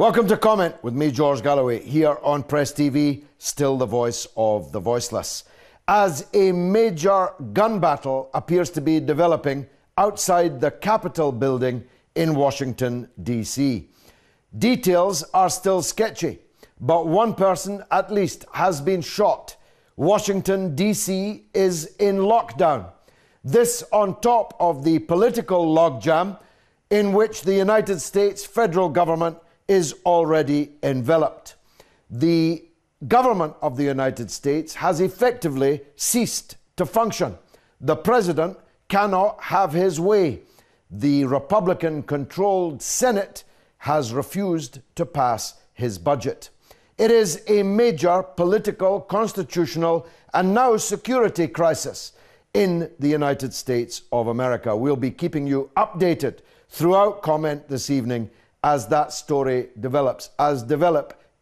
Welcome to Comment with me, George Galloway, here on Press TV, still the voice of the voiceless. As a major gun battle appears to be developing outside the Capitol building in Washington, D.C. Details are still sketchy, but one person at least has been shot. Washington, D.C. is in lockdown. This on top of the political logjam in which the United States federal government is already enveloped. The government of the United States has effectively ceased to function. The president cannot have his way. The Republican-controlled Senate has refused to pass his budget. It is a major political, constitutional, and now security crisis in the United States of America. We'll be keeping you updated throughout Comment this evening as that story develops.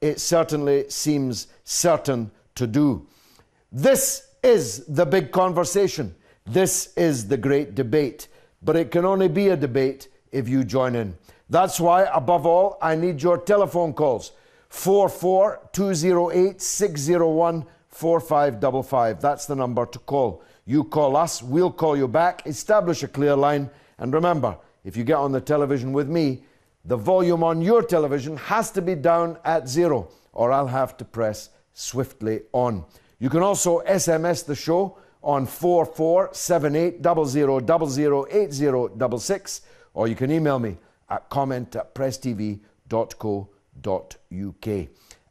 It certainly seems certain to do. This is the big conversation. This is the great debate. But it can only be a debate if you join in. That's why, above all, I need your telephone calls. 44208-601-4555. That's the number to call. You call us, we'll call you back, establish a clear line. And remember, if you get on the television with me, the volume on your television has to be down at 0, or I'll have to press swiftly on. You can also SMS the show on 447800008066, or you can email me at comment@presstv.co.uk.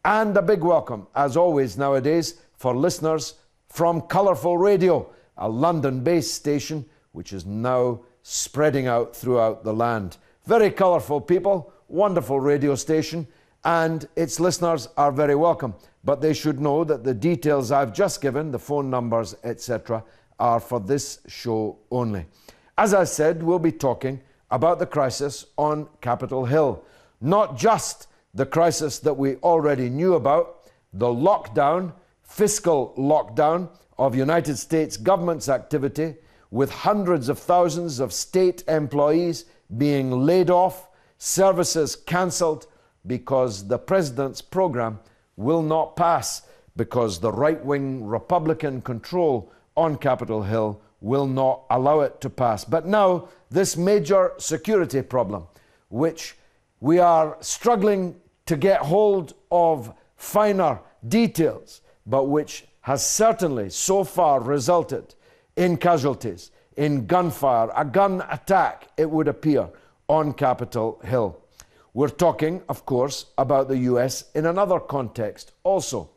And a big welcome, as always nowadays, for listeners from Colourful Radio, a London-based station which is now spreading out throughout the land. Very colourful people, wonderful radio station, and its listeners are very welcome. But they should know that the details I've just given, the phone numbers, etc., are for this show only. As I said, we'll be talking about the crisis on Capitol Hill. Not just the crisis that we already knew about, the lockdown, fiscal lockdown of United States government's activity, with hundreds of thousands of state employees being laid off, services cancelled because the president's program will not pass, because the right-wing Republican control on Capitol Hill will not allow it to pass. But now, this major security problem, which we are struggling to get hold of finer details, but which has certainly so far resulted in casualties, in gunfire, a gun attack, it would appear, on Capitol Hill. We're talking, of course, about the US in another context also.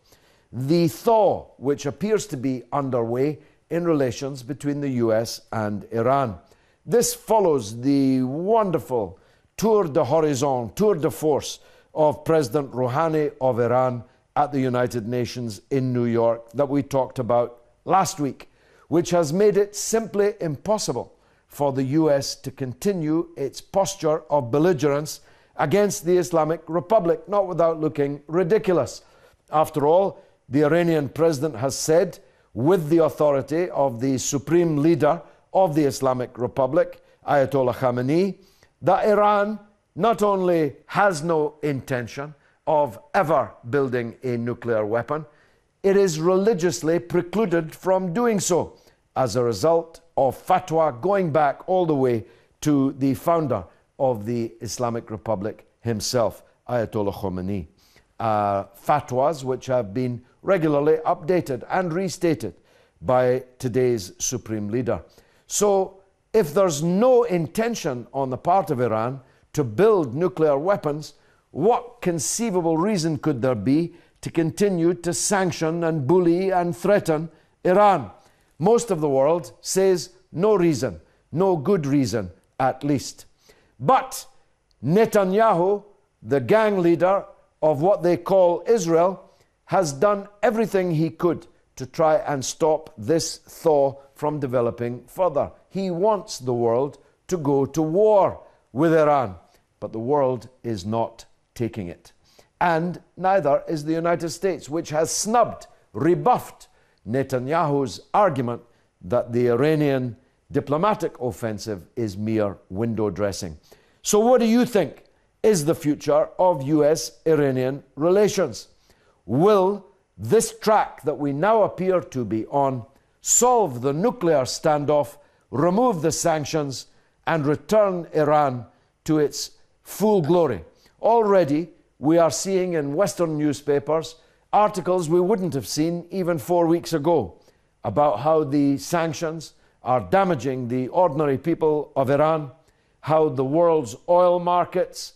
The thaw, which appears to be underway in relations between the US and Iran. This follows the wonderful tour de horizon, tour de force of President Rouhani of Iran at the United Nations in New York that we talked about last week, which has made it simply impossible for the US to continue its posture of belligerence against the Islamic Republic, not without looking ridiculous. After all, the Iranian president has said, with the authority of the supreme leader of the Islamic Republic, Ayatollah Khamenei, that Iran not only has no intention of ever building a nuclear weapon, it is religiously precluded from doing so as a result of fatwa going back all the way to the founder of the Islamic Republic himself, Ayatollah Khamenei. Fatwas which have been regularly updated and restated by today's supreme leader. So if there's no intention on the part of Iran to build nuclear weapons, what conceivable reason could there be to continue to sanction and bully and threaten Iran? Most of the world says no reason, no good reason at least. But Netanyahu, the gang leader of what they call Israel, has done everything he could to try and stop this thaw from developing further. He wants the world to go to war with Iran, but the world is not taking it. And neither is the United States, which has snubbed, rebuffed Netanyahu's argument that the Iranian diplomatic offensive is mere window dressing. So what do you think is the future of US-Iranian relations? Will this track that we now appear to be on solve the nuclear standoff, remove the sanctions, and return Iran to its full glory? Already, we are seeing in Western newspapers articles we wouldn't have seen even 4 weeks ago about how the sanctions are damaging the ordinary people of Iran, how the world's oil markets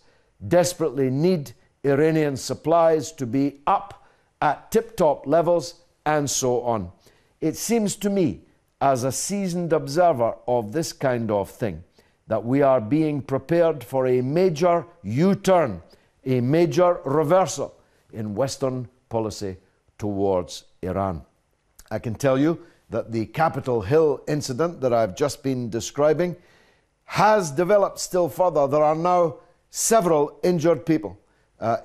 desperately need Iranian supplies to be up at tip-top levels, and so on. It seems to me, as a seasoned observer of this kind of thing, that we are being prepared for a major U-turn, a major reversal in Western policy towards Iran. I can tell you that the Capitol Hill incident that I've just been describing has developed still further. There are now several injured people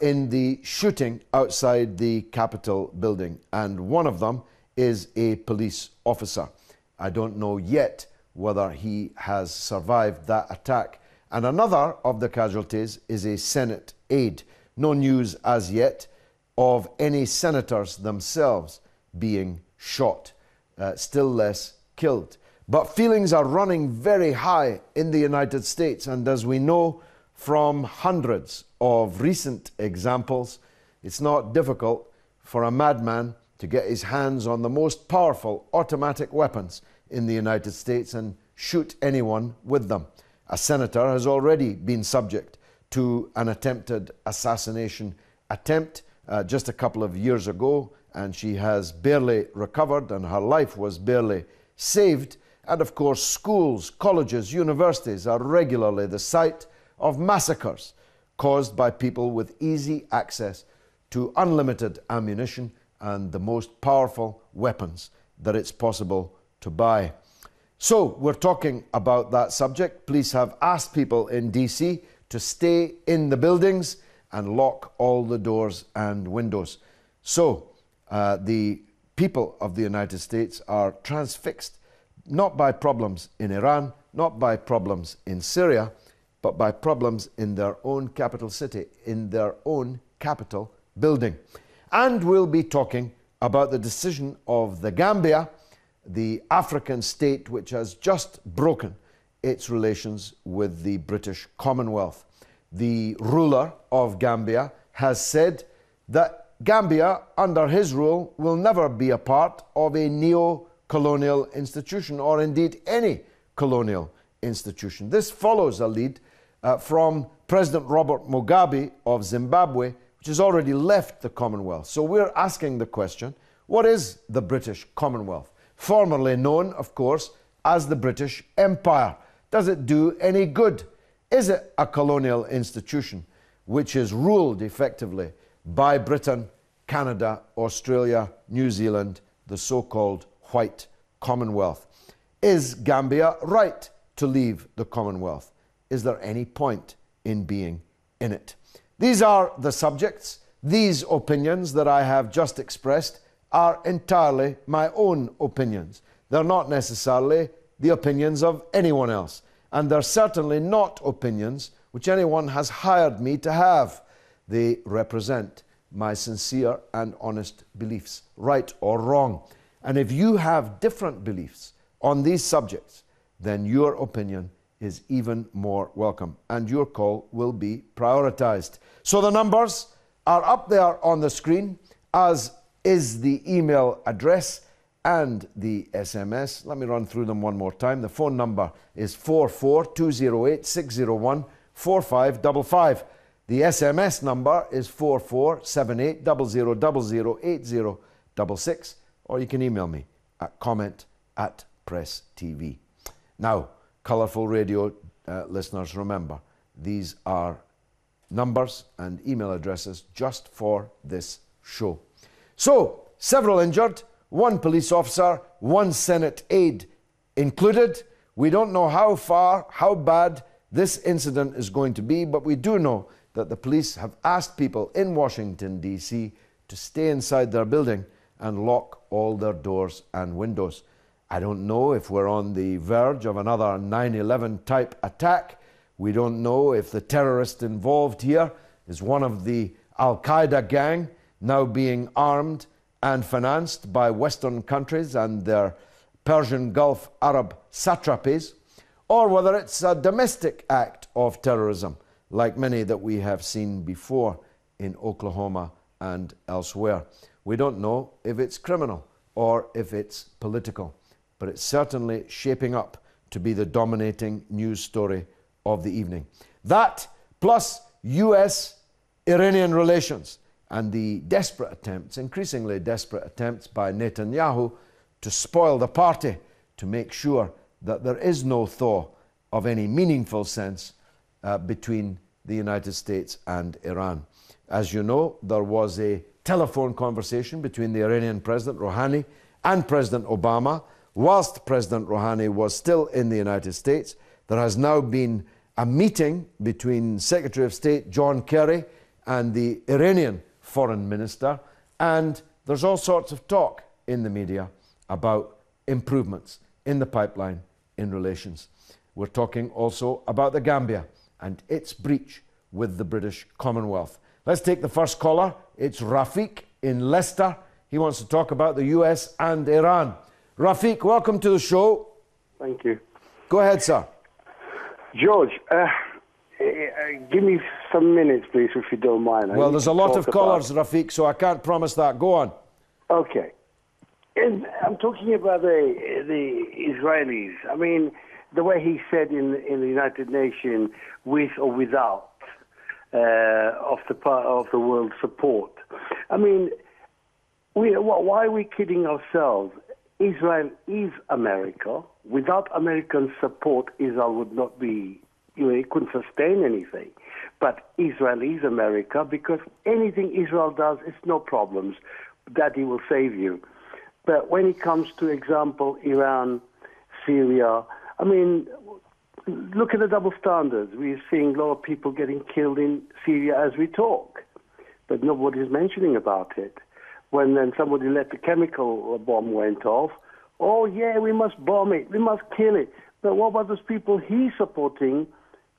in the shooting outside the Capitol building, and one of them is a police officer. I don't know yet whether he has survived that attack. And another of the casualties is a Senate aide. No news as yet of any senators themselves being shot, still less killed. But feelings are running very high in the United States, and as we know from hundreds of recent examples, it's not difficult for a madman to get his hands on the most powerful automatic weapons in the United States and shoot anyone with them. A senator has already been subject to an attempted assassination attempt just a couple of years ago, and she has barely recovered and her life was barely saved. And of course, schools, colleges, universities are regularly the site of massacres caused by people with easy access to unlimited ammunition and the most powerful weapons that it's possible to buy. So we're talking about that subject. Police have asked people in DC to stay in the buildings and lock all the doors and windows. So the people of the United States are transfixed, not by problems in Iran, not by problems in Syria, but by problems in their own capital city, in their own capital building. And we'll be talking about the decision of the Gambia, the African state which has just broken its relations with the British Commonwealth. The ruler of Gambia has said that Gambia, under his rule, will never be a part of a neo-colonial institution, or indeed any colonial institution. This follows a lead from President Robert Mugabe of Zimbabwe, which has already left the Commonwealth. So we're asking the question, what is the British Commonwealth? Formerly known, of course, as the British Empire. Does it do any good? Is it a colonial institution which is ruled effectively by Britain, Canada, Australia, New Zealand, the so-called white Commonwealth? Is Gambia right to leave the Commonwealth? Is there any point in being in it? These are the subjects. These opinions that I have just expressed are entirely my own opinions. They're not necessarily the opinions of anyone else. And they're certainly not opinions which anyone has hired me to have. They represent my sincere and honest beliefs, right or wrong. And if you have different beliefs on these subjects, then your opinion is even more welcome, and your call will be prioritized. So the numbers are up there on the screen, as is the email address and the SMS. Let me run through them one more time. The phone number is 44208-601-4555. The SMS number is 447800008066, or you can email me at comment@presstv. Now, Colourful Radio listeners, remember, these are numbers and email addresses just for this show. So, several injured, one police officer, one Senate aide included. We don't know how far, how bad this incident is going to be, but we do know that the police have asked people in Washington, D.C. to stay inside their building and lock all their doors and windows. I don't know if we're on the verge of another 9/11 type attack, We don't know if the terrorist involved here is one of the Al-Qaeda gang, now being armed and financed by Western countries and their Persian Gulf Arab satrapies, or whether it's a domestic act of terrorism, like many that we have seen before in Oklahoma and elsewhere. We don't know if it's criminal or if it's political, but it's certainly shaping up to be the dominating news story of the evening. That, plus US-Iranian relations and the desperate attempts, increasingly desperate attempts by Netanyahu to spoil the party, to make sure that there is no thaw of any meaningful sense between the United States and Iran. As you know, there was a telephone conversation between the Iranian President Rouhani and President Obama. Whilst President Rouhani was still in the United States, there has now been a meeting between Secretary of State John Kerry and the Iranian Foreign Minister, and there's all sorts of talk in the media about improvements in the pipeline in relations. We're talking also about the Gambia and its breach with the British Commonwealth. Let's take the first caller. It's Rafiq in Leicester. He wants to talk about the US and Iran. Rafiq, welcome to the show. Thank you. Go ahead, sir. George, give me some minutes, please, if you don't mind. Well, there's a lot of callers, Rafiq, so I can't promise that. Go on. Okay. And I'm talking about the Israelis. I mean, the way he said in the United Nations, with or without of the world support. I mean, why are we kidding ourselves? Israel is America. Without American support, Israel would not be, it couldn't sustain anything. But Israel is America because anything Israel does, it's no problems. Daddy will save you. But when it comes to, example, Iran, Syria, I mean, look at the double standards. We're seeing a lot of people getting killed in Syria as we talk, but nobody's mentioning about it. When then somebody let the chemical bomb went off, oh yeah, we must bomb it, we must kill it. But what about those people he's supporting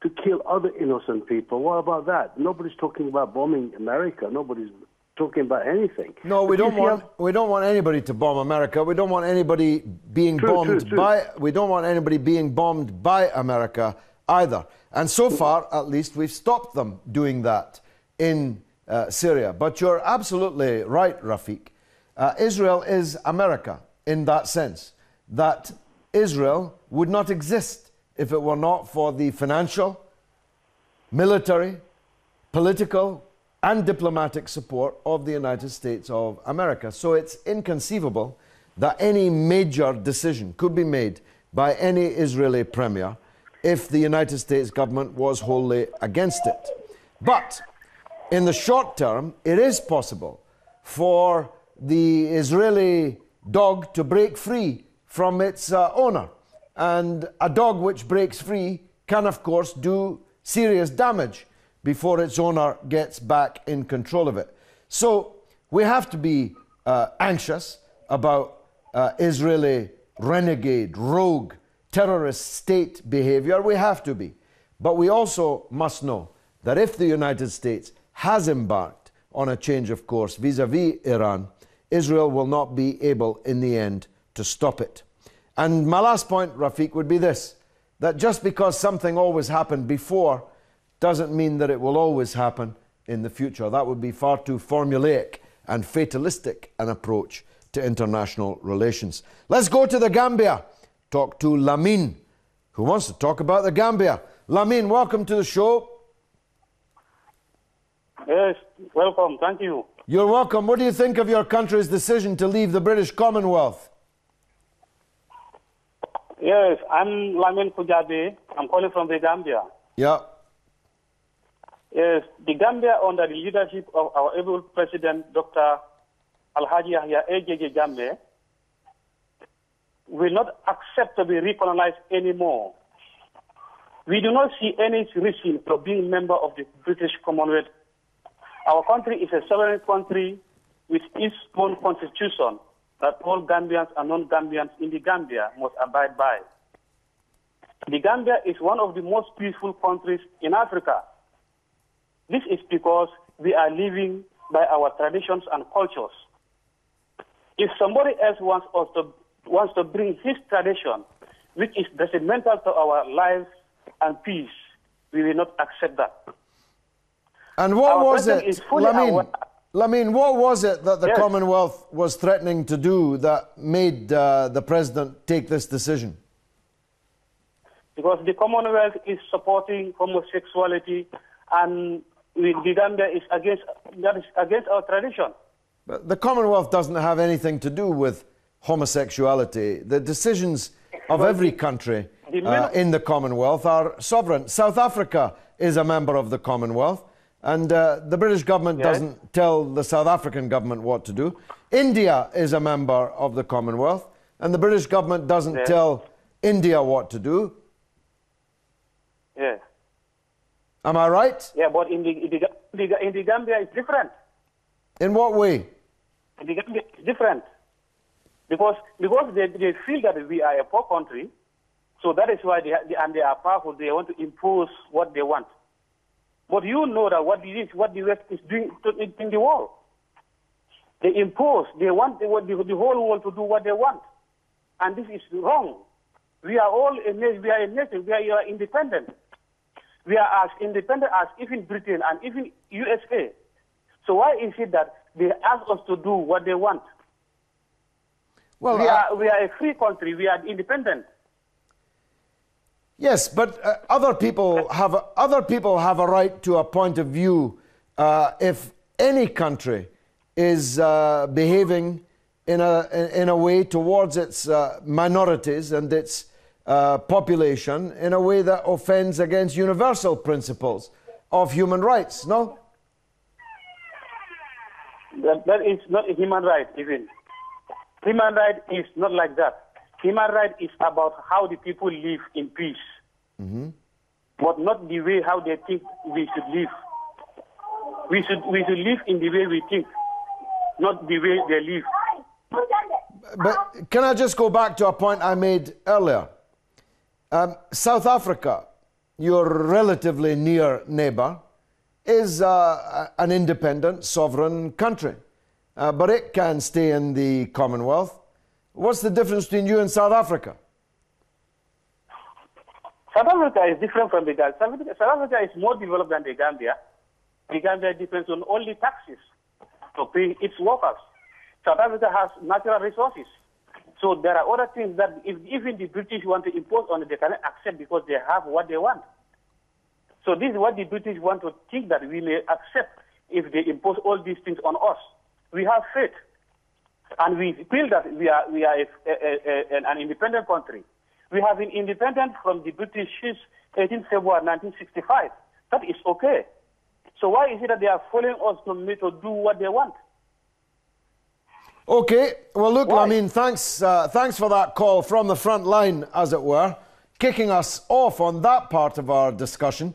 to kill other innocent people? What about that? Nobody's talking about bombing America. Nobody's talking about anything. No, we don't want anybody to bomb America. We don't want anybody being bombed by. We don't want anybody being bombed by America either. And so far, at least, we've stopped them doing that in Syria. But you're absolutely right, Rafiq. Israel is America in that sense, that Israel would not exist if it were not for the financial, military, political, and diplomatic support of the United States of America. So it's inconceivable that any major decision could be made by any Israeli premier if the United States government was wholly against it. But in the short term, it is possible for the Israeli dog to break free from its owner. And a dog which breaks free can, of course, do serious damage before its owner gets back in control of it. So we have to be anxious about Israeli renegade, rogue, terrorist state behavior. We have to be. But we also must know that if the United States has embarked on a change of course vis-à-vis Iran, Israel will not be able in the end to stop it. And my last point, Rafiq, would be this, that just because something always happened before doesn't mean that it will always happen in the future. That would be far too formulaic and fatalistic an approach to international relations. Let's go to the Gambia. Talk to Lamin, who wants to talk about the Gambia. Lamin, welcome to the show. Yes, welcome. Thank you. You're welcome. What do you think of your country's decision to leave the British Commonwealth? Yes, I'm Lamin Kujabi. I'm calling from the Gambia. Yeah. Yes, the Gambia, under the leadership of our able President, Dr. Alhaji Yahya AJJ Jammeh, will not accept to be recolonized anymore. We do not see any reason for being member of the British Commonwealth. Our country is a sovereign country with its own constitution that all Gambians and non-Gambians in the Gambia must abide by. The Gambia is one of the most peaceful countries in Africa. This is because we are living by our traditions and cultures. If somebody else wants to bring his tradition, which is detrimental to our lives and peace, we will not accept that. And what was it, Lamine, what was it that the Yes. Commonwealth was threatening to do that made the president take this decision? Because the Commonwealth is supporting homosexuality, and the Gambia is against our tradition. But the Commonwealth doesn't have anything to do with homosexuality. The decisions of every country in the Commonwealth are sovereign. South Africa is a member of the Commonwealth, and the British government doesn't tell the South African government what to do. India is a member of the Commonwealth, and the British government doesn't tell India what to do. Yeah. Am I right? Yeah, but in the Gambia it's different. In what way? In the Gambia it's different. Because they feel that we are a poor country, so that is why they are powerful. They want to impose what they want. But you know that what the West is doing in the world. They impose. They want the whole world to do what they want, and this is wrong. We are all a nation. We are a nation. We are independent. We are as independent as even Britain and even USA. So why is it that they ask us to do what they want? Well, we are a free country. We are independent. Yes, but other people have a right to a point of view. If any country is behaving in a way towards its minorities and its population in a way that offends against universal principles of human rights, no? That is not a human right, even. Human right is not like that. Human right is about how the people live in peace, but not the way how they think we should live. We should live in the way we think, not the way they live. But can I just go back to a point I made earlier? South Africa, your relatively near neighbour, is an independent, sovereign country. But it can stay in the Commonwealth. What's the difference between you and South Africa? South Africa is different from the Gambia. South Africa is more developed than the Gambia. The Gambia depends on only taxes to pay its workers. South Africa has natural resources. So there are other things that if even the British want to impose on it, they cannot accept because they have what they want. So this is what the British want to think that we may accept if they impose all these things on us. We have faith, and we feel that we are an independent country. We have been independent from the British since 18 February 1965. That is okay. So why is it that they are following us to do what they want? Okay, well look, Lamine, thanks for that call from the front line, as it were, kicking us off on that part of our discussion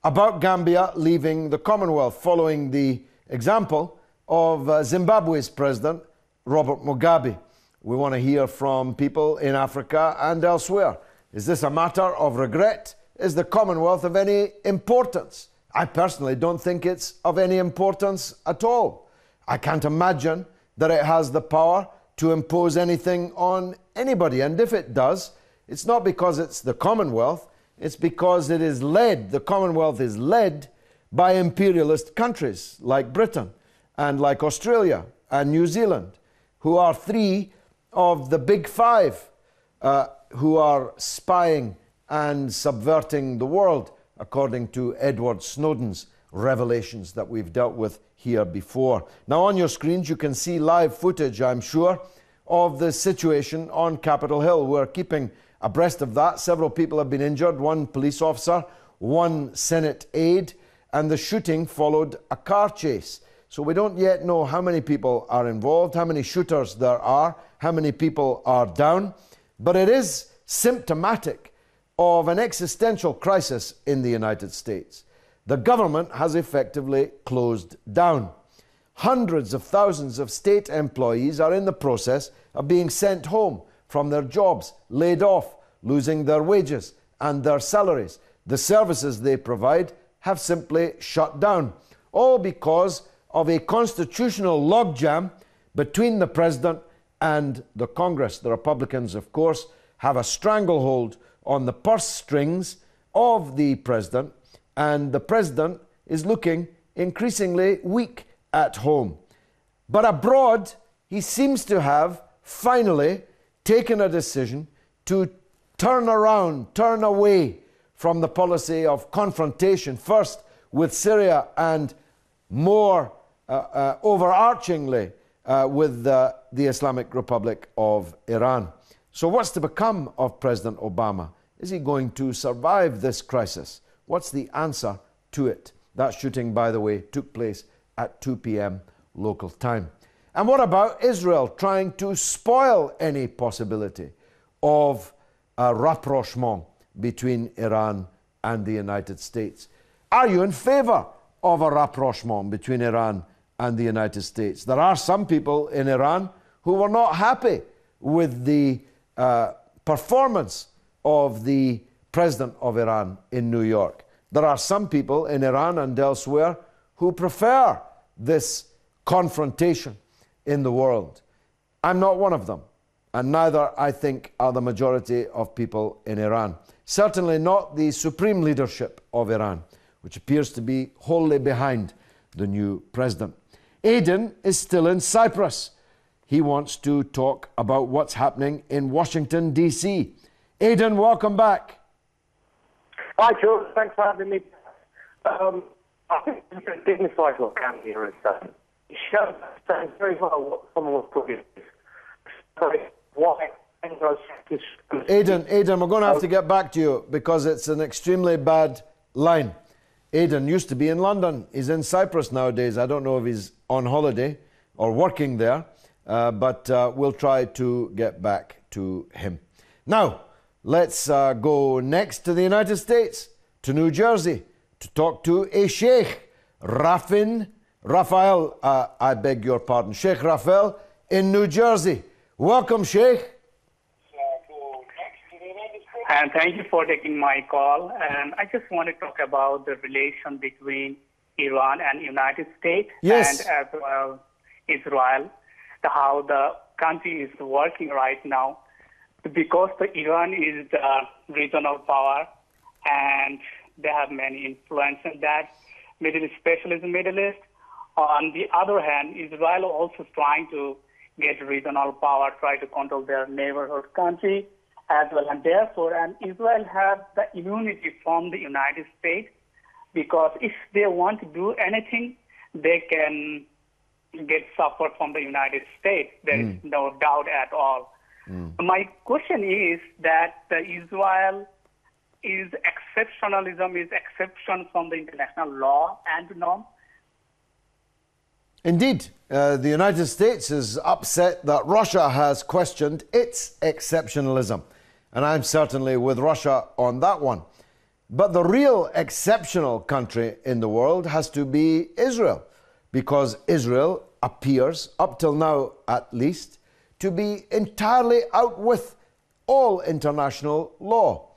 about Gambia leaving the Commonwealth, following the example of Zimbabwe's president, Robert Mugabe. We want to hear from people in Africa and elsewhere. Is this a matter of regret? Is the Commonwealth of any importance? I personally don't think it's of any importance at all. I can't imagine that it has the power to impose anything on anybody. And if it does, it's not because it's the Commonwealth, it's because it is led, the Commonwealth is led by imperialist countries like Britain and like Australia and New Zealand, who are three of the big five who are spying and subverting the world, according to Edward Snowden's revelations that we've dealt with here before. Now on your screens you can see live footage, I'm sure, of the situation on Capitol Hill. We're keeping abreast of that. Several people have been injured, one police officer, one Senate aide, and the shooting followed a car chase. So we don't yet know how many people are involved, how many shooters there are, how many people are down, but it is symptomatic of an existential crisis in the United States. The government has effectively closed down. Hundreds of thousands of state employees are in the process of being sent home from their jobs, laid off, losing their wages and their salaries. The services they provide have simply shut down, all because of a constitutional logjam between the president and the Congress. The Republicans, of course, have a stranglehold on the purse strings of the president, and the president is looking increasingly weak at home. But abroad, he seems to have finally taken a decision to turn around, turn away from the policy of confrontation, first with Syria and more overarchingly with the Islamic Republic of Iran. So what's to become of President Obama? Is he going to survive this crisis? What's the answer to it? That shooting, by the way, took place at 2 p.m. local time. And what about Israel trying to spoil any possibility of a rapprochement between Iran and the United States? Are you in favor of a rapprochement between Iran and the United States? There are some people in Iran who were not happy with the performance of the president of Iran in New York. There are some people in Iran and elsewhere who prefer this confrontation in the world. I'm not one of them, and neither, I think, are the majority of people in Iran. Certainly not the supreme leadership of Iran, which appears to be wholly behind the new president. Aidan is still in Cyprus. He wants to talk about what's happening in Washington, D.C. Aidan, welcome back. Hi, George. Thanks for having me. I think it's a dignified look out here and stuff. It shows very well what someone was talking about. Why? Aidan, we're going to have to get back to you because it's an extremely bad line. Aidan used to be in London. He's in Cyprus nowadays. I don't know if he's on holiday or working there, but we'll try to get back to him. Now, let's go next to the United States, to New Jersey, to talk to a Sheikh, Raphael, I beg your pardon, Sheikh Raphael in New Jersey. Welcome, Sheikh. And thank you for taking my call. And I just want to talk about the relation between Iran and United States yes. and as well Israel, how the country is working right now. Because Iran is the regional power and they have many influence in that, especially the Middle East. On the other hand, Israel also trying to get regional power, try to control their neighborhood country as well. And therefore, Israel has the immunity from the United States because if they want to do anything, they can get support from the United States. There is no doubt at all. My question is that Israel is exceptionalism, is exception from the international law and norm. Indeed, the United States is upset that Russia has questioned its exceptionalism. And I'm certainly with Russia on that one. But the real exceptional country in the world has to be Israel, because Israel appears, up till now at least, to be entirely out with all international law.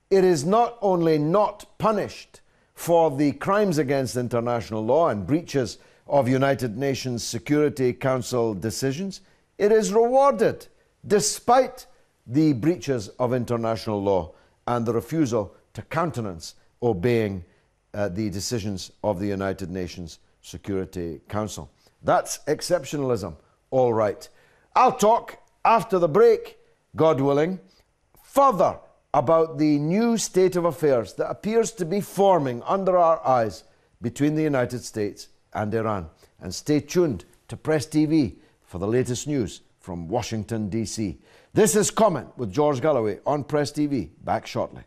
It is not only not punished for the crimes against international law and breaches of United Nations Security Council decisions, it is rewarded despite the breaches of international law and the refusal to countenance obeying the decisions of the United Nations Security Council. That's exceptionalism, all right. I'll talk after the break, God willing, further about the new state of affairs that appears to be forming under our eyes between the United States and Iran. And stay tuned to Press TV for the latest news from Washington, D.C. This is Comment with George Galloway on Press TV. Back shortly.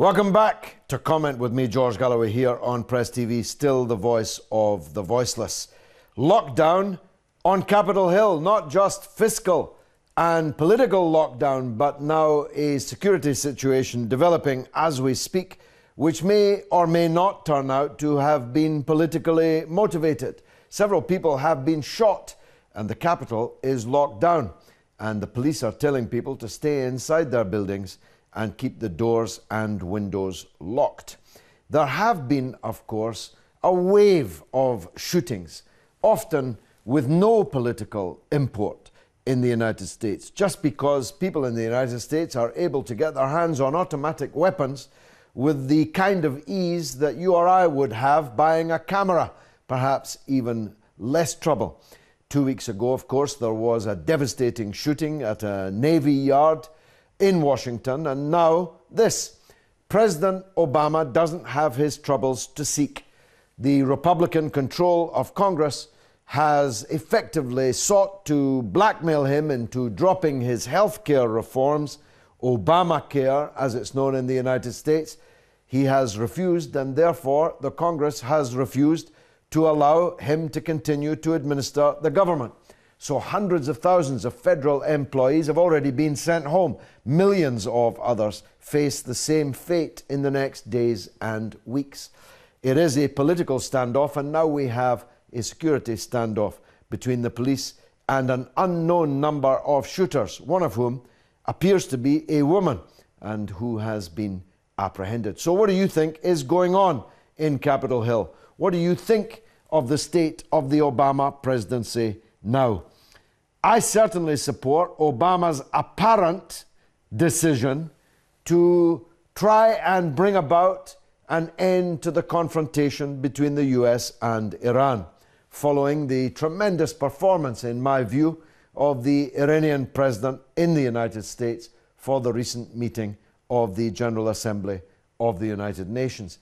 Welcome back to Comment with me, George Galloway, here on Press TV, still the voice of the voiceless. Lockdown on Capitol Hill, not just fiscal and political lockdown, but now a security situation developing as we speak, which may or may not turn out to have been politically motivated. Several people have been shot and the Capitol is locked down, and the police are telling people to stay inside their buildings and keep the doors and windows locked. There have been, of course, a wave of shootings, often with no political import in the United States, just because people in the United States are able to get their hands on automatic weapons with the kind of ease that you or I would have buying a camera, perhaps even less trouble. 2 weeks ago, of course, there was a devastating shooting at a Navy yard in Washington, and now this. President Obama doesn't have his troubles to seek. The Republican control of Congress has effectively sought to blackmail him into dropping his health care reforms, Obamacare, as it's known in the United States. He has refused, and therefore the Congress has refused to allow him to continue to administer the government. So hundreds of thousands of federal employees have already been sent home. Millions of others face the same fate in the next days and weeks. It is a political standoff, and now we have a security standoff between the police and an unknown number of shooters, one of whom appears to be a woman and who has been apprehended. So what do you think is going on in Capitol Hill? What do you think of the state of the Obama presidency now? I certainly support Obama's apparent decision to try and bring about an end to the confrontation between the US and Iran, following the tremendous performance, in my view, of the Iranian president in the United States for the recent meeting of the General Assembly of the United Nations.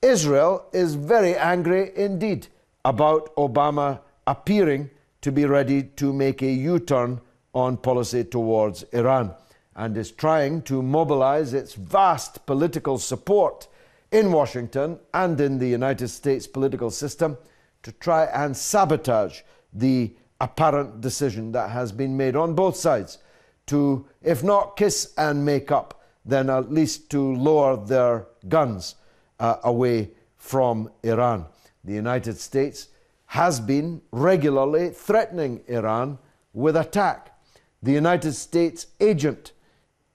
Israel is very angry indeed about Obama appearing to be ready to make a U-turn on policy towards Iran, and is trying to mobilize its vast political support in Washington and in the United States political system to try and sabotage the apparent decision that has been made on both sides to, if not kiss and make up, then at least to lower their guns away from Iran. The United States has been regularly threatening Iran with attack. The United States agent,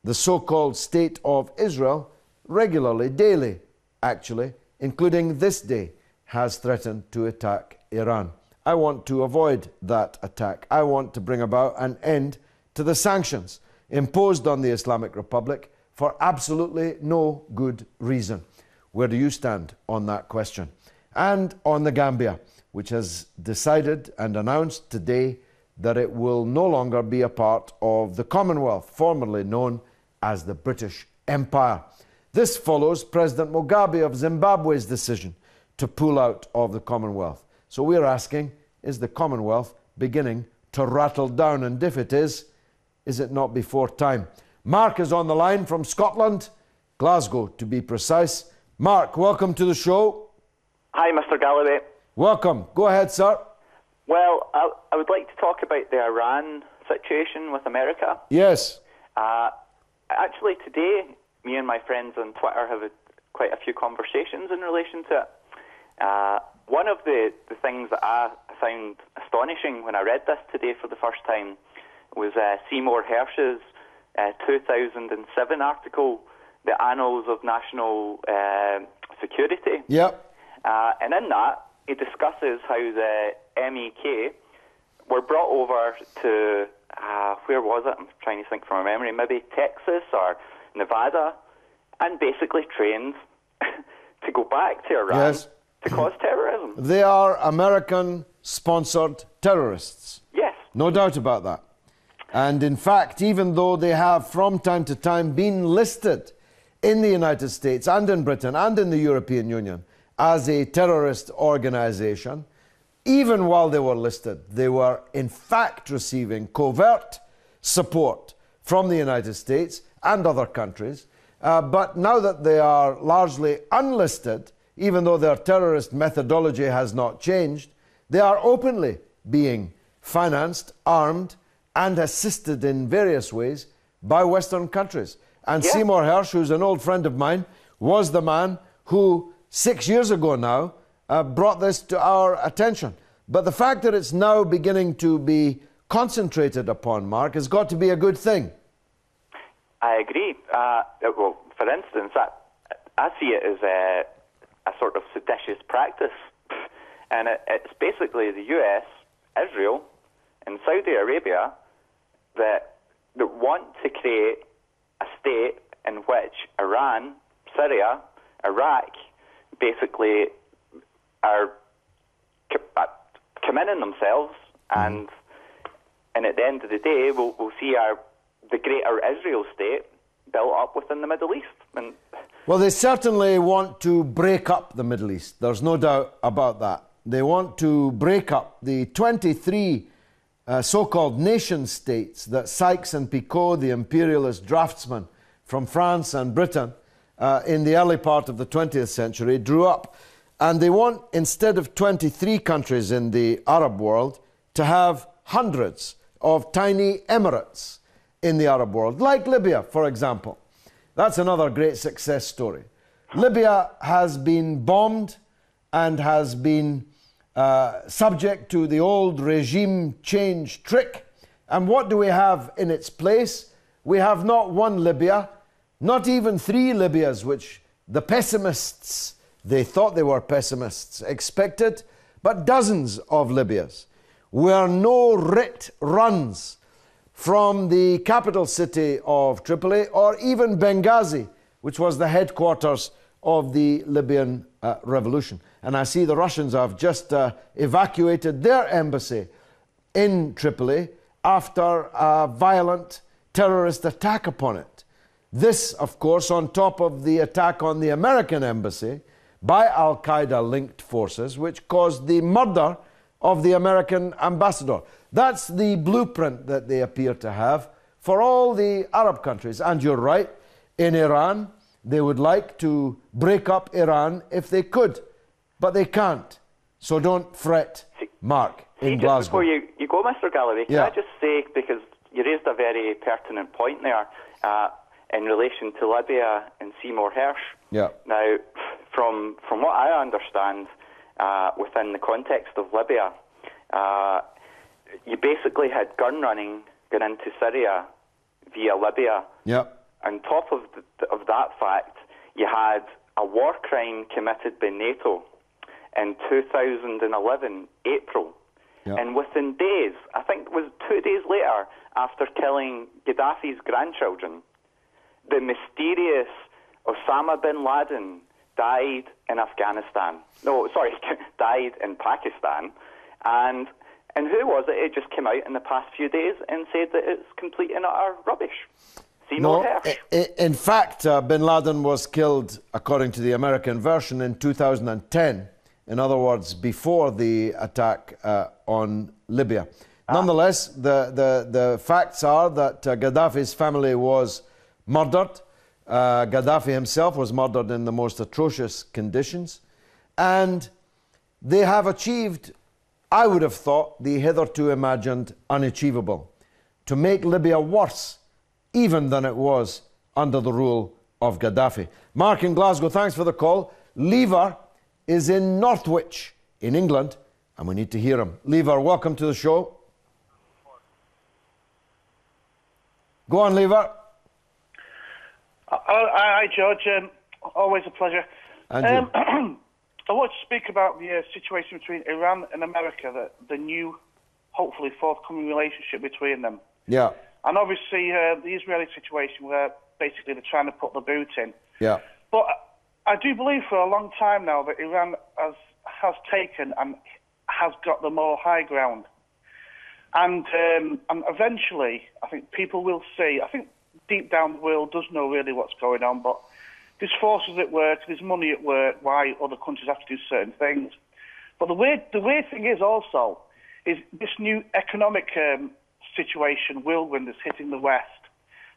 the so-called State of Israel, regularly, daily actually, including this day, has threatened to attack Iran. I want to avoid that attack. I want to bring about an end to the sanctions imposed on the Islamic Republic for absolutely no good reason. Where do you stand on that question? And on the Gambia, which has decided and announced today that it will no longer be a part of the Commonwealth, formerly known as the British Empire. This follows President Mugabe of Zimbabwe's decision to pull out of the Commonwealth. So we're asking, is the Commonwealth beginning to rattle down? And if it is it not before time? Mark is on the line from Scotland, Glasgow to be precise. Mark, welcome to the show. Hi, Mr. Galloway. Welcome. Go ahead, sir. Well, I would like to talk about the Iran situation with America. Yes. Actually, today, me and my friends on Twitter have had quite a few conversations in relation to it. One of the things that I found astonishing when I read this today for the first time was Seymour Hersh's 2007 article, The Annals of National Security. Yep. And in that, he discusses how the MEK were brought over to, where was it? I'm trying to think from my memory, maybe Texas or Nevada, and basically trained to go back to Iran. Yes. To cause terrorism. They are American-sponsored terrorists. Yes. No doubt about that. And in fact, even though they have from time to time been listed in the United States and in Britain and in the European Union as a terrorist organization, even while they were listed, they were in fact receiving covert support from the United States and other countries But now that they are largely unlisted, even though their terrorist methodology has not changed, they are openly being financed, armed, and assisted in various ways by Western countries. And Seymour Hersh, who's an old friend of mine, was the man who 6 years ago now brought this to our attention. But the fact that it's now beginning to be concentrated upon, Mark, has got to be a good thing. I agree. Well, for instance, I see it as a sort of seditious practice. And it's basically the US, Israel, and Saudi Arabia that want to create a state in which Iran, Syria, Iraq basically are committing themselves, and at the end of the day, we'll see the greater Israel state built up within the Middle East. And well, they certainly want to break up the Middle East. There's no doubt about that. They want to break up the 23 so-called nation states that Sykes and Picot, the imperialist draftsmen from France and Britain, in the early part of the 20th century, drew up. And they want, instead of 23 countries in the Arab world, to have hundreds of tiny emirates in the Arab world, like Libya, for example. That's another great success story. Libya has been bombed and has been subject to the old regime change trick. And what do we have in its place? We have not one Libya, not even three Libyas, which the pessimists, they thought they were pessimists, expected, but dozens of Libyas, where no writ runs from the capital city of Tripoli or even Benghazi, which was the headquarters of the Libyan revolution. And I see the Russians have just evacuated their embassy in Tripoli after a violent terrorist attack upon it. This, of course, on top of the attack on the American embassy by Al-Qaeda-linked forces, which caused the murder of the American ambassador. That's the blueprint that they appear to have for all the Arab countries. And you're right, in Iran, they would like to break up Iran if they could, but they can't. So don't fret, Mark, in Glasgow. Before you go, Mr. Galloway, can I just say, because you raised a very pertinent point there, in relation to Libya and Seymour Hersh. Yeah. Now, from what I understand, within the context of Libya, you basically had gun running going into Syria via Libya. Yeah. On top of that fact, you had a war crime committed by NATO in 2011, April. Yeah. And within days, I think it was 2 days later, after killing Gaddafi's grandchildren, the mysterious Osama bin Laden died in Afghanistan. No, sorry, died in Pakistan. And who was it? It just came out in the past few days and said that it's complete and utter rubbish. Seymour Hersh. In fact, bin Laden was killed, according to the American version, in 2010. In other words, before the attack on Libya. Nonetheless, the facts are that Gaddafi's family was murdered. Gaddafi himself was murdered in the most atrocious conditions. And they have achieved, I would have thought, the hitherto imagined unachievable, to make Libya worse even than it was under the rule of Gaddafi. Mark in Glasgow, thanks for the call. Lever is in Northwich in England, and we need to hear him. Lever, welcome to the show. Go on, Lever. Hi, George. Always a pleasure. And I want to speak about the situation between Iran and America, the new, hopefully forthcoming relationship between them. Yeah. And obviously the Israeli situation where basically they're trying to put the boot in. Yeah. But I do believe for a long time now that Iran has taken and has got the more high ground. And eventually, I think people will see, I think deep down the world does know really what's going on, but there's forces at work, there's money at work, why other countries have to do certain things. But the weird thing is also, is this new economic situation whirlwind is hitting the West.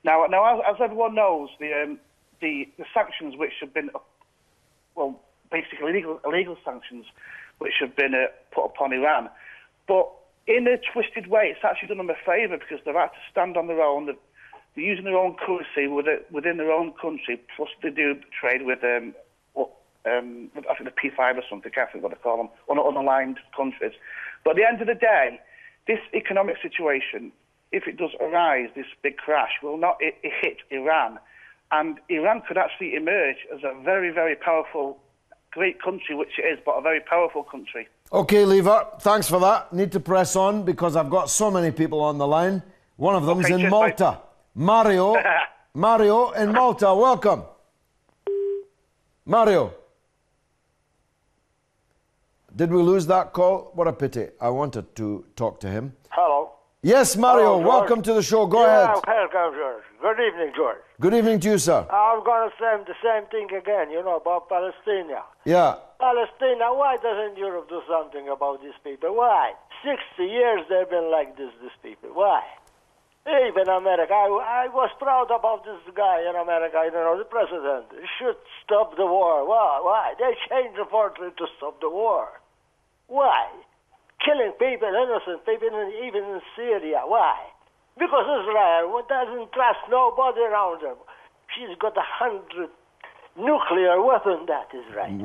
Now, as everyone knows, the the sanctions which have been, well, basically illegal sanctions which have been put upon Iran. But in a twisted way, it's actually done them a favour because they've had to stand on their own. They're using their own currency within their own country, plus they do trade with, I think the P5 or something, I can't think what they call them, unaligned countries. But at the end of the day, this economic situation, if it does arise, this big crash, will not hit Iran. And Iran could actually emerge as a very, very powerful, great country, which it is, but a very powerful country. Okay, Lever, thanks for that. Need to press on because I've got so many people on the line. One of them's in Malta. Bye. Mario in Malta, welcome. Mario. Did we lose that call? What a pity. I wanted to talk to him. Hello. Yes, Mario, welcome to the show. Go ahead. Welcome, George. Good evening, George. Good evening to you, sir. I'm going to say the same thing again, about Palestine. Yeah. Palestine, why doesn't Europe do something about these people? Why? 60 years they've been like this, these people. Why? Even America. I was proud about this guy in America, the president. He should stop the war. Why? They changed the fortune to stop the war. Why? Killing people, innocent people, even in Syria. Why? Because Israel doesn't trust nobody around her. She's got 100 nuclear weapons, that Israel.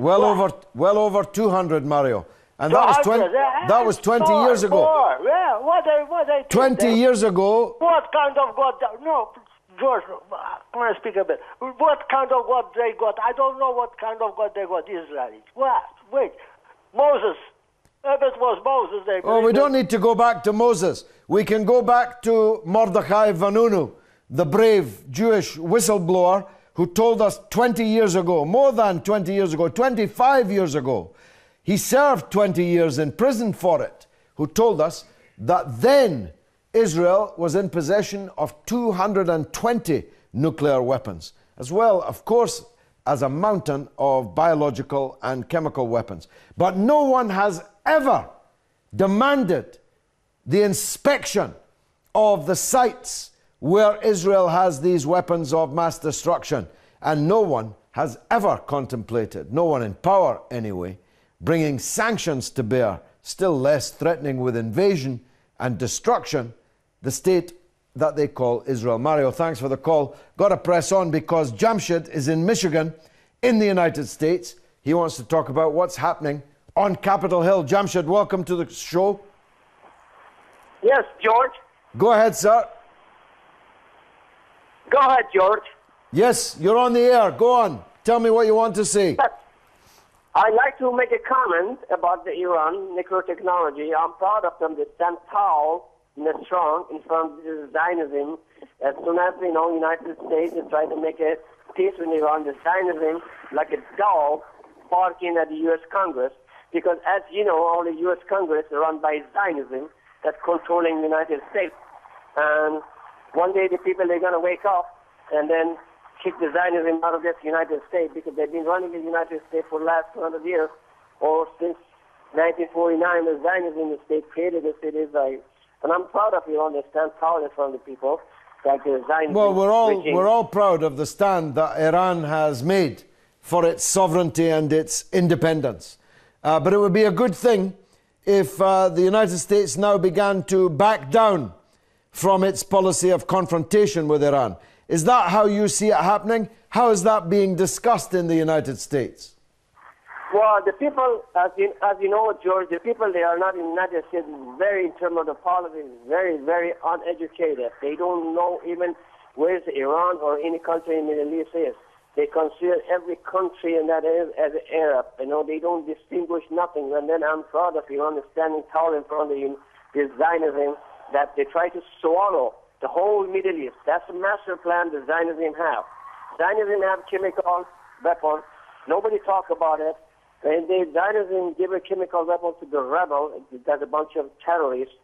Well over 200, Mario. And that was 20 years ago. Yeah, what they 20 years ago. What kind of God? No, George, can I speak a bit? What kind of God they got? I don't know what kind of God they got, Israelis. What? Wait, Moses. If it was Moses, they believe we don't need to go back to Moses. We can go back to Mordechai Vanunu, the brave Jewish whistleblower who told us 20 years ago, more than 20 years ago, 25 years ago, he served 20 years in prison for it, who told us that then Israel was in possession of 220 nuclear weapons, as well, of course, as a mountain of biological and chemical weapons. But no one has ever demanded the inspection of the sites where Israel has these weapons of mass destruction. And no one has ever contemplated, no one in power anyway, bringing sanctions to bear, still less threatening with invasion and destruction, the state that they call Israel. Mario, thanks for the call. Got to press on because Jamshid is in Michigan, in the United States. He wants to talk about what's happening on Capitol Hill. Jamshid, welcome to the show. Yes, George. Go ahead, sir. Go ahead, George. Yes, you're on the air. Go on. Tell me what you want to say. I'd like to make a comment about the Iran nuclear technology. I'm proud of them. They stand tall and strong in front of this Zionism. As soon as United States is trying to make a peace with Iran, the Zionism, like a dog, barking at the U.S. Congress. Because as you know, all the U.S. Congress is run by Zionism that's controlling the United States. And one day the people, they're going to wake up and then kick the Zionism out of this United States because they've been running the United States for the last 200 years, or since 1949, the Zionism state created the state Israel. And I'm proud of Iran. They stand tall in front of the people. Like the Zionism well, we're all proud of the stand that Iran has made for its sovereignty and its independence. But it would be a good thing if the United States now began to back down from its policy of confrontation with Iran. Is that how you see it happening? How is that being discussed in the United States? Well, the people, as you know, George, the people, they are not in the United States, very, in terms of the politics, very, very uneducated. They don't know even where Iran or any country in the Middle East is. They consider every country in that area as an Arab. They don't distinguish nothing. And then I'm proud of Iran standing tall in front of this Zionism that they try to swallow the whole Middle East. That's the master plan the Zionism have. Zionism have chemical weapons. Nobody talk about it. When the Zionism give a chemical weapon to the rebel, that's a bunch of terrorists,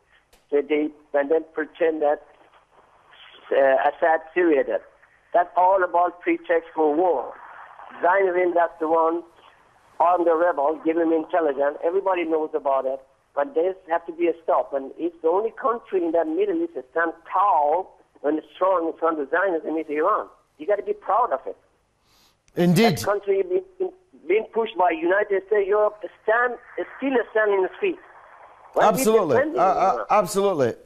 and then pretend that Assad Syria did. That's all about pretext for war. Zionism, that's the one on the rebel, give them intelligence. Everybody knows about it. But there have to be a stop. And it's the only country in that Middle East that stands tall and strong in front of Zionism is Iran. You got to be proud of it. Indeed. That country being pushed by United States, Europe, still standing in its feet. Absolutely.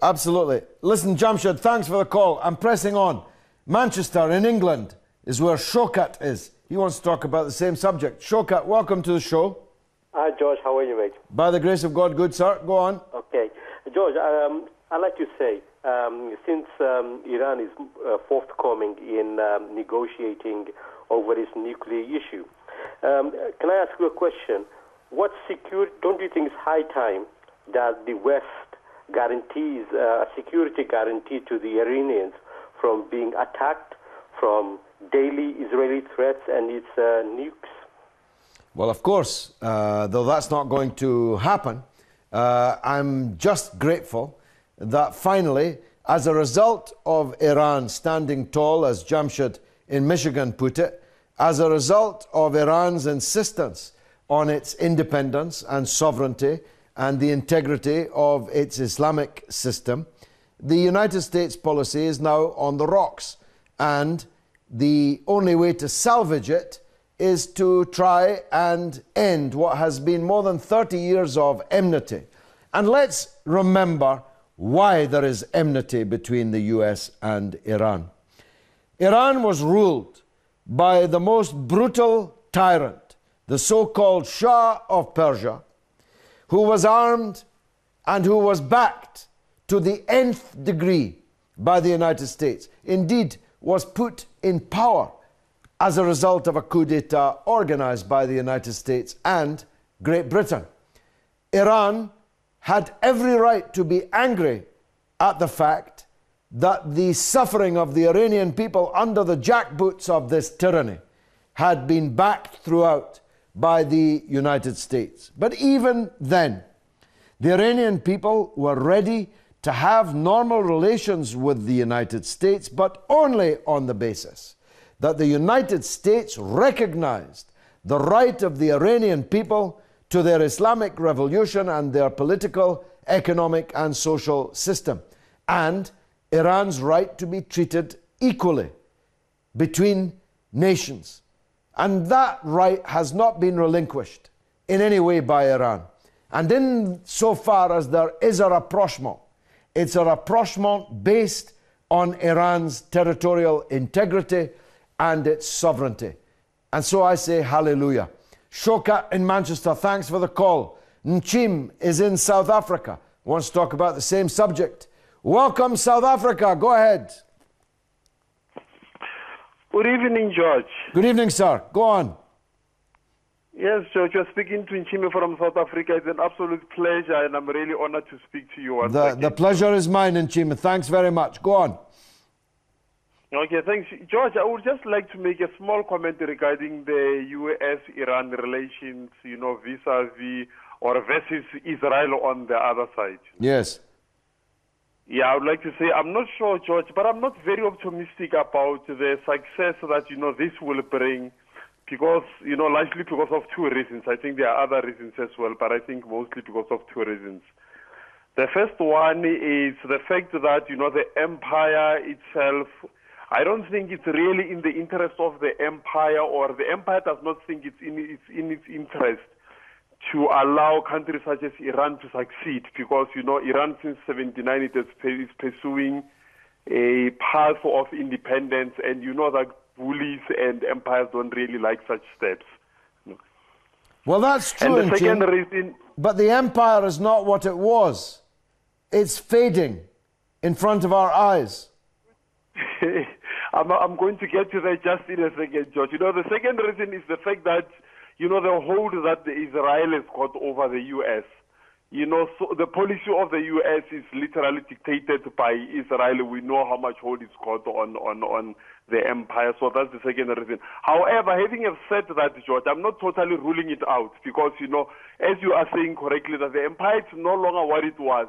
Absolutely. Listen, Jamshed, thanks for the call. I'm pressing on. Manchester in England is where Shokat is. He wants to talk about the same subject. Shokat, welcome to the show. Hi, George. How are you, mate? By the grace of God, good sir. Go on. Okay. George, I'd like to say, since Iran is forthcoming in negotiating over this nuclear issue, can I ask you a question? What don't you think it's high time that the West guarantees a security guarantee to the Iranians from being attacked, from daily Israeli threats and its nukes? Well, of course, though that's not going to happen, I'm just grateful that finally, as a result of Iran standing tall, as Jamshed in Michigan put it, as a result of Iran's insistence on its independence and sovereignty and the integrity of its Islamic system, the United States policy is now on the rocks. And the only way to salvage it is to try and end what has been more than 30 years of enmity. And let's remember why there is enmity between the US and Iran. Iran was ruled by the most brutal tyrant, the so-called Shah of Persia, who was armed and who was backed to the nth degree by the United States. Indeed, was put in power as a result of a coup d'etat organized by the United States and Great Britain. Iran had every right to be angry at the fact that the suffering of the Iranian people under the jackboots of this tyranny had been backed throughout by the United States. But even then, the Iranian people were ready to have normal relations with the United States, but only on the basis that the United States recognized the right of the Iranian people to their Islamic revolution and their political, economic, and social system, and Iran's right to be treated equally between nations. And that right has not been relinquished in any way by Iran. And in so far as there is a rapprochement, it's a rapprochement based on Iran's territorial integrity and its sovereignty. And so I say hallelujah. Shokat in Manchester, thanks for the call. Nchim is in South Africa, wants to talk about the same subject. Welcome, South Africa. Go ahead. Good evening, George. Good evening, sir. Go on. Yes, George, you're speaking to Nchime from South Africa. It's an absolute pleasure, and I'm really honored to speak to you. The pleasure is mine, Nchime. Thanks very much. Go on. Okay, thanks. George, I would just like to make a small comment regarding the U.S.-Iran relations, vis-a-vis or versus Israel on the other side. Yes. Yeah, I would like to say, I'm not sure, George, but I'm not very optimistic about the success that, this will bring because, largely because of two reasons. I think there are other reasons as well, but I think mostly because of two reasons. The first one is the fact that, the empire itself, I don't think it's really in the interest of the empire, or the empire does not think it's in its interest to allow countries such as Iran to succeed, because, Iran since 1979 is pursuing a path of independence, and that bullies and empires don't really like such steps. Well, that's true, and the second reason, but the empire is not what it was. It's fading in front of our eyes. I'm going to get to that just in a second, George. The second reason is the fact that the hold that Israel has got over the U.S. So the policy of the U.S. is literally dictated by Israel. We know how much hold it's got on the empire, so that's the second reason. However, having said that, George, I'm not totally ruling it out because, as you are saying correctly, that the empire is no longer what it was.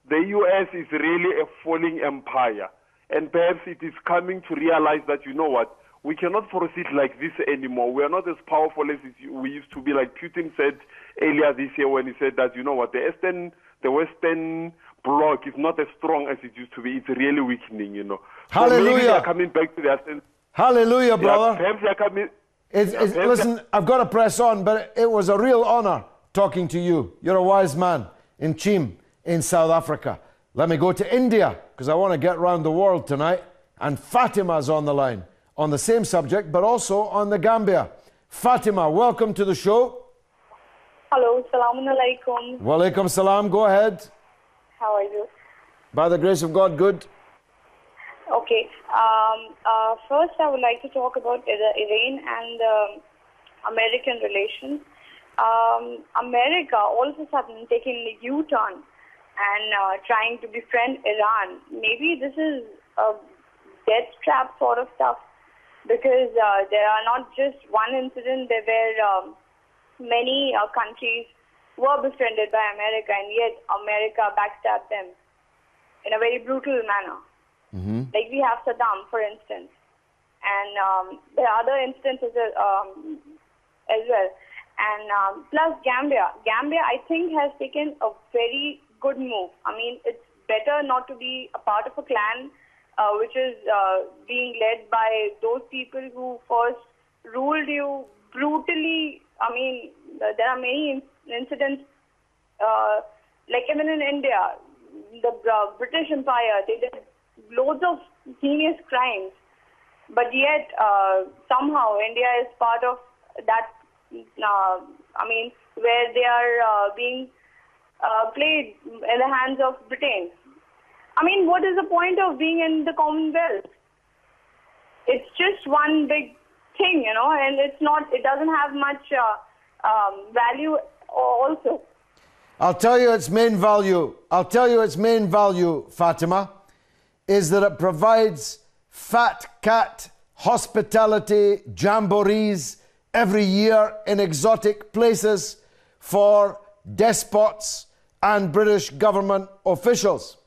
The U.S. is really a falling empire, and perhaps it is coming to realize that, we cannot proceed like this anymore. We are not as powerful as we used to be. Like Putin said earlier this year when he said that, the Western bloc is not as strong as it used to be. It's really weakening, Hallelujah. So maybe they're coming back to their sense. Hallelujah, brother. Perhaps they're coming. Listen, I've got to press on, but it was a real honour talking to you. You're a wise man in Chim in South Africa. Let me go to India, because I want to get round the world tonight. And Fatima's on the line on the same subject, but also on the Gambia. Fatima, welcome to the show. Hello, Salaam alaikum. Walaikum salam, go ahead. How are you? By the grace of God, good. Okay. First, I would like to talk about Iran and American relations. America all of a sudden taking a U-turn and trying to befriend Iran. Maybe this is a death trap sort of stuff, because there are not just one incident. There were many countries were befriended by America, and yet America backstabbed them in a very brutal manner. Like we have Saddam, for instance, and there are other instances as well. And plus Gambia. Gambia, I think, has taken a very good move. I mean, it's better not to be a part of a clan which is being led by those people who first ruled you brutally. I mean, there are many incidents, like even in India, the British Empire, they did loads of heinous crimes, but yet somehow India is part of that, I mean, where they are being played in the hands of Britain. I mean, what is the point of being in the Commonwealth? It's just one big thing, you know, and it's not, it doesn't have much value also. I'll tell you its main value. I'll tell you its main value, Fatima, is that it provides fat cat hospitality jamborees every year in exotic places for despots and British government officials.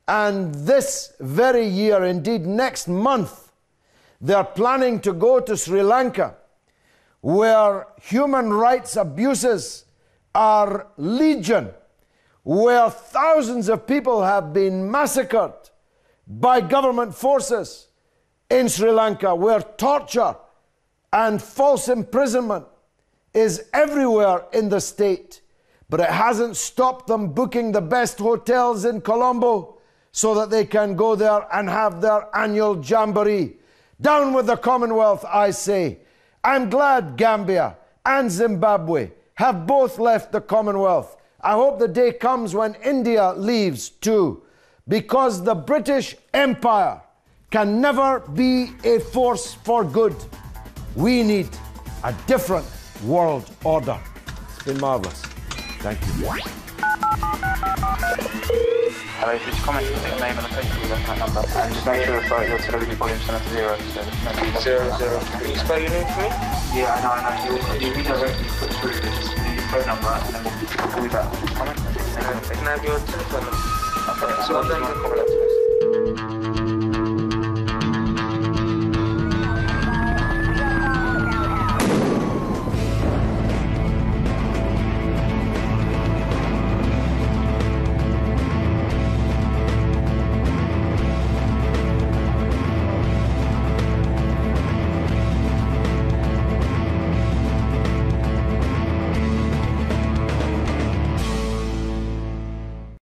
And this very year, indeed next month, they're planning to go to Sri Lanka, where human rights abuses are legion, where thousands of people have been massacred by government forces in Sri Lanka, where torture and false imprisonment is everywhere in the state. But it hasn't stopped them booking the best hotels in Colombo so that they can go there and have their annual jamboree. Down with the Commonwealth, I say. I'm glad Gambia and Zimbabwe have both left the Commonwealth. I hope the day comes when India leaves too, because the British Empire can never be a force for good. We need a different world order. It's been marvellous. Thank you. Hello, if you comment your name and location with that number, and just make sure that your television volume's set to 0. So 0. Can you spell your name for me? Yeah, I know. You redirect me through the phone number, and then we'll call you back. Comment. And then can I have your telephone number? Okay, so what name you comment after this?